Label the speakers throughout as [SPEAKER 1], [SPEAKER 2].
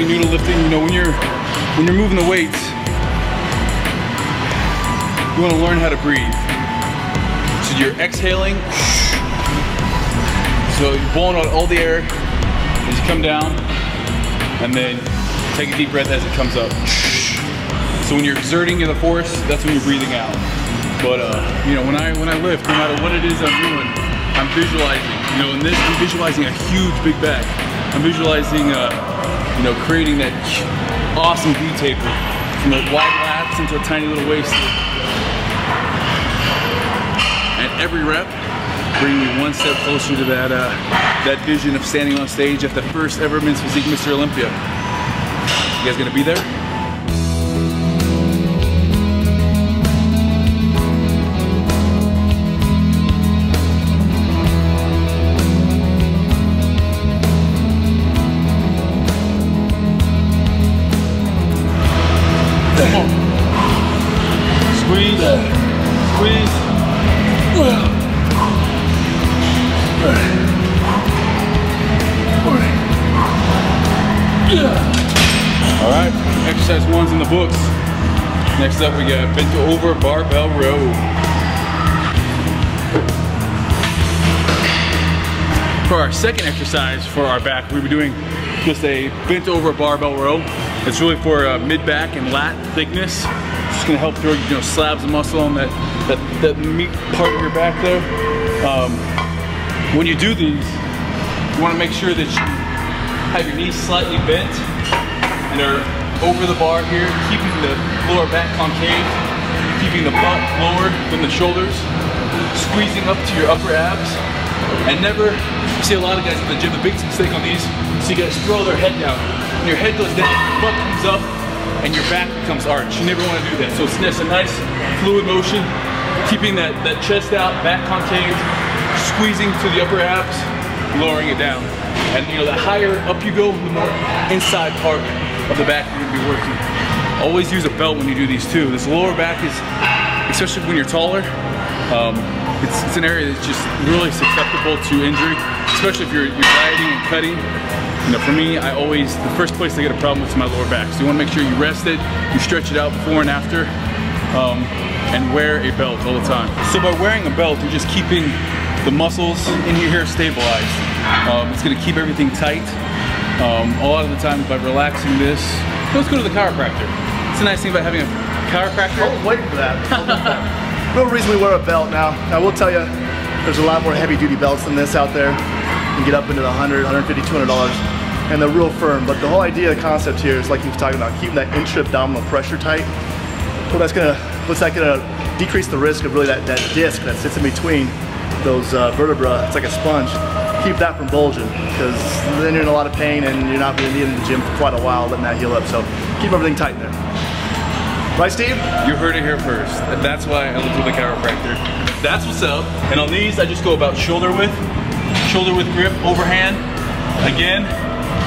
[SPEAKER 1] new to lifting, you know, when you're moving the weights, you want to learn how to breathe. So you're exhaling, so you're blowing out all the air as you come down, and then take a deep breath as it comes up. So when you're exerting the force, that's when you're breathing out. But you know, when I lift, no matter what it is I'm doing, I'm visualizing. You know, in this, I'm visualizing a huge big back. I'm visualizing, you know, creating that awesome V taper from the wide lats into a tiny little waist. And every rep, bringing me one step closer to that that vision of standing on stage at the first ever Men's Physique Mr. Olympia. You guys gonna be there? Come on. Squeeze, squeeze. All right, exercise 1's in the books. Next up, we got bent over barbell row. For our second exercise for our back, we'll be doing just a bent over barbell row. It's really for mid back and lat thickness. Just gonna help throw, you know, slabs of muscle on that meat part of your back there. When you do these, you want to make sure that you have your knees slightly bent and are over the bar here, keeping the lower back concave, keeping the butt lower than the shoulders, squeezing up to your upper abs, and never, you see a lot of guys at the gym, the biggest mistake on these, so you guys throw their head down. When your head goes down, your butt comes up, and your back becomes arched. You never want to do that. So it's just a nice fluid motion, keeping that chest out, back concave, squeezing to the upper abs, lowering it down. And you know, the higher up you go, the more inside part of the back you're gonna be working. Always use a belt when you do these too. This lower back is, especially when you're taller, it's an area that's just really susceptible to injury, especially if you're dieting and cutting. You know, for me, the first place I get a problem with is my lower back. So you wanna make sure you rest it, you stretch it out before and after, and wear a belt all the time. So by wearing a belt, you're just keeping the muscles in your hair stabilized. It's gonna keep everything tight. A lot of the times by relaxing this, let's go to the chiropractor. It's a nice thing about having a chiropractor.
[SPEAKER 2] I was waiting for that. Real reason we wear a belt now. I will tell you, there's a lot more heavy duty belts than this out there. You can get up into the $100, $150, $200, and they're real firm. But the whole idea, the concept here is like you were talking about, keeping that intra-abdominal pressure tight. What's that gonna decrease the risk of really that disc that sits in between those vertebrae. It's like a sponge. Keep that from bulging, because then you're in a lot of pain and you're not going to be in the gym for quite a while letting that heal up. So keep everything tight in there. Right, Steve?
[SPEAKER 1] You heard it here first. And that's why I looked with a chiropractor. That's what's up. And on these, I just go about shoulder width grip, overhand. Again,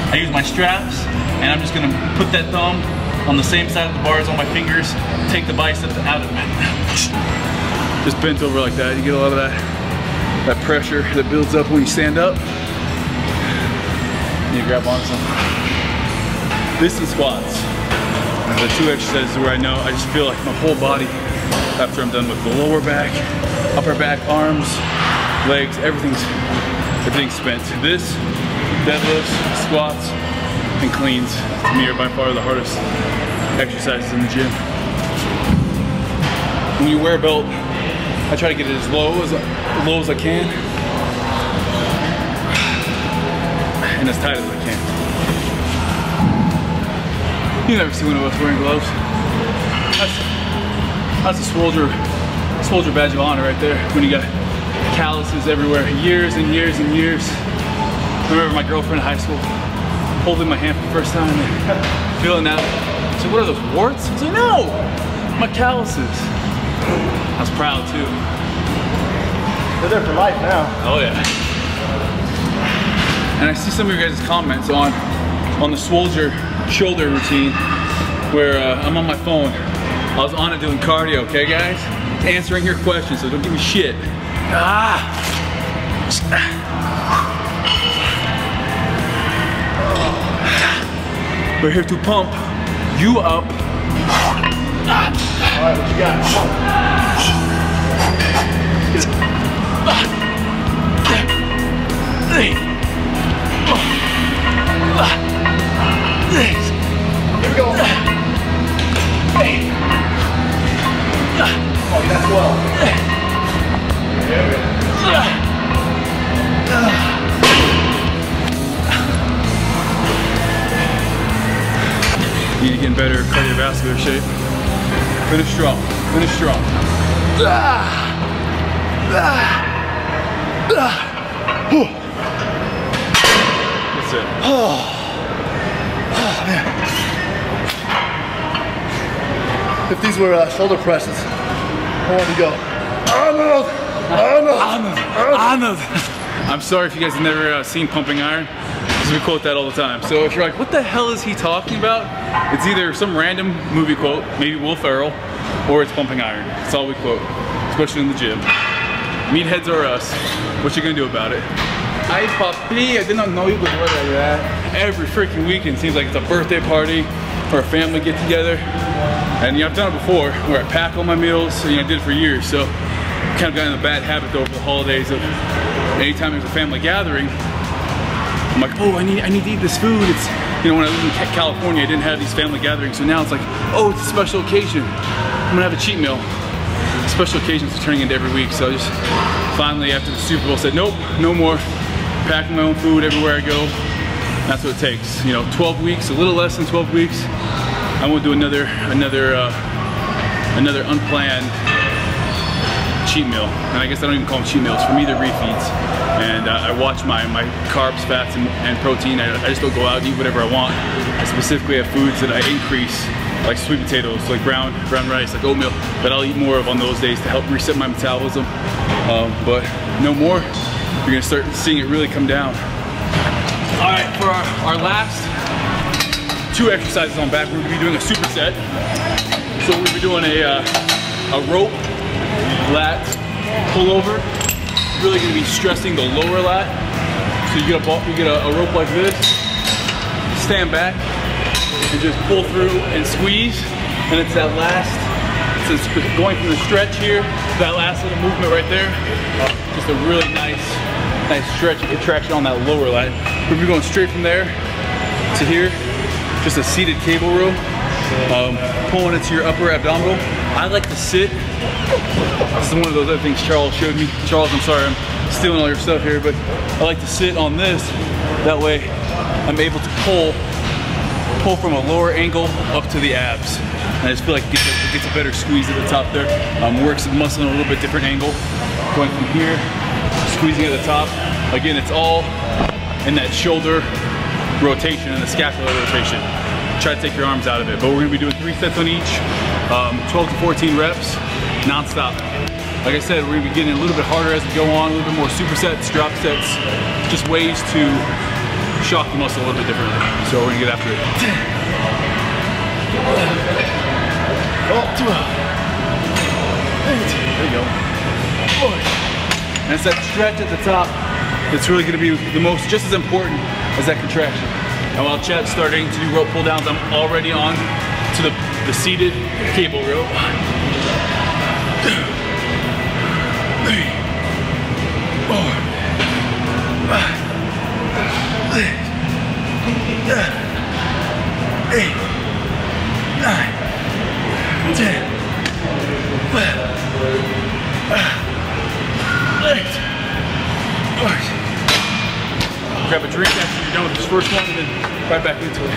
[SPEAKER 1] I use my straps, and I'm just going to put that thumb on the same side of the bars on my fingers, take the biceps out of it. Just bent over like that. You get a lot of that pressure that builds up when you stand up. You grab on some. This and squats. The two exercises where I know I just feel like my whole body, after I'm done with the lower back, upper back, arms, legs, everything's spent. This, deadlifts, squats, and cleans, to me, are by far the hardest exercises in the gym. When you wear a belt, I try to get it as low as I can, and as tight as I can. You never see one of us wearing gloves. That's a Swoldier badge of honor right there. When you got calluses everywhere, years and years and years. I remember my girlfriend in high school holding my hand for the first time and feeling that. She said, "What are those, warts?" I was like, "No, my calluses." I was proud too.
[SPEAKER 2] They're there for life now.
[SPEAKER 1] Oh yeah. And I see some of your guys' comments on the Swoldier shoulder routine where I'm on my phone. I was on it doing cardio, okay guys? Answering your questions, so don't give me shit. We're here to pump you up.
[SPEAKER 2] Alright, what you got? Here we go. Oh, you got 12. There we go.
[SPEAKER 1] You need to get in better cardiovascular shape. Finish strong. Finish strong. That's it.
[SPEAKER 2] Oh, man. If these were shoulder presses, I want to go. Arnold! Arnold!
[SPEAKER 1] Arnold! I'm sorry if you guys have never seen Pumping Iron, because we quote that all the time. So if you're like, what the hell is he talking about? It's either some random movie quote, maybe Will Ferrell, or it's Pumping Iron. That's all we quote, especially in the gym. Meatheads are us. What you gonna do about it? Hi, Papi. I did not know you could work like that. Every freaking weekend seems like it's a birthday party or a family get together. And I've done it before, where I pack all my meals. So, I did it for years. So kind of got in a bad habit though over the holidays of anytime there's a family gathering, I'm like, oh, I need to eat this food. It's, when I lived in California, I didn't have these family gatherings. So now it's like, oh, it's a special occasion. I'm gonna have a cheat meal. Special occasions are turning into every week. So I just finally, after the Super Bowl, said, nope, no more. Packing my own food everywhere I go. That's what it takes. 12 weeks, a little less than 12 weeks. I won't do another unplanned cheat meal. And I guess I don't even call them cheat meals. For me, they're refeeds. And I watch my carbs, fats, and protein. I just don't go out and eat whatever I want. I specifically have foods that I increase, like sweet potatoes, like brown rice, like oatmeal, that I'll eat more of on those days to help reset my metabolism. But no more. You're gonna start seeing it really come down. All right, for our last 2 exercises on back, we're gonna be doing a superset. So we're gonna be doing a rope lat pullover. Really gonna be stressing the lower lat. So you get a rope like this, stand back, and just pull through and squeeze. And it's that last, it's going from the stretch here, that last little movement right there. Just a really nice stretch and contraction on that lower lat. We're gonna be going straight from there to here, just a seated cable row, pulling it to your upper abdominal. I like to sit. This is one of those other things Charles showed me. Charles, I'm sorry, I'm stealing all your stuff here, but I like to sit on this. That way I'm able to pull from a lower angle up to the abs. And I just feel like it gets a better squeeze at the top there. Works the muscle in a little bit different angle. Going from here, squeezing at the top. Again, it's all in that shoulder rotation and the scapular rotation. Try to take your arms out of it, but we're gonna be doing 3 sets on each, 12 to 14 reps, non-stop. Like I said, we're gonna be getting a little bit harder as we go on, a little bit more supersets, drop sets, just ways to shock the muscle a little bit differently. So we're gonna get after it.
[SPEAKER 2] 12, 8, there you go. 4.
[SPEAKER 1] And it's that stretch at the top that's really gonna be the most, just as important as that contraction. And while Chad's starting to do rope pull downs, I'm already on to the seated cable rope. 1, 2, 3, 4, 5, 6, 8, 9, 10, 12, 8. Grab a drink after you're done with this first one and then right back into it.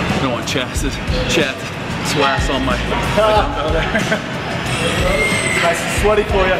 [SPEAKER 1] I don't want chat swass on my dumbbell there.
[SPEAKER 2] It's nice and sweaty for you.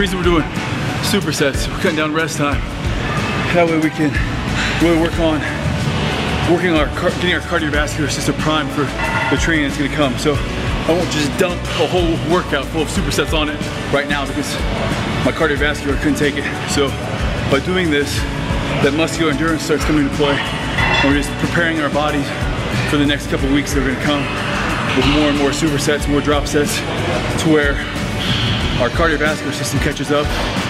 [SPEAKER 1] reason we're doing supersets, we're cutting down rest time. That way we can really work on getting our cardiovascular system primed for the training that's gonna come. So I won't just dump a whole workout full of supersets on it right now because my cardiovascular couldn't take it. So by doing this, that muscular endurance starts coming into play. And we're just preparing our bodies for the next couple of weeks that are gonna come with more and more supersets, more drop sets, to where our cardiovascular system catches up.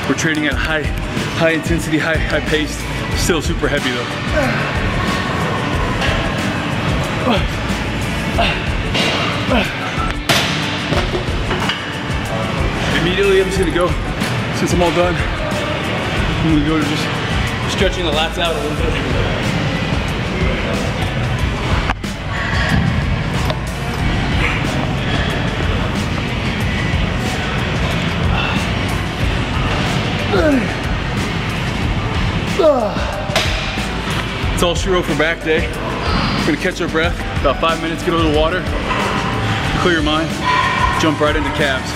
[SPEAKER 1] We're training at high intensity, high pace, still super heavy though. Immediately I'm just gonna go, since I'm all done, I'm gonna go to just stretching the lats out a little bit. It's all she wrote for back day. We're gonna catch our breath, about 5 minutes, get a little water, clear your mind, jump right into calves.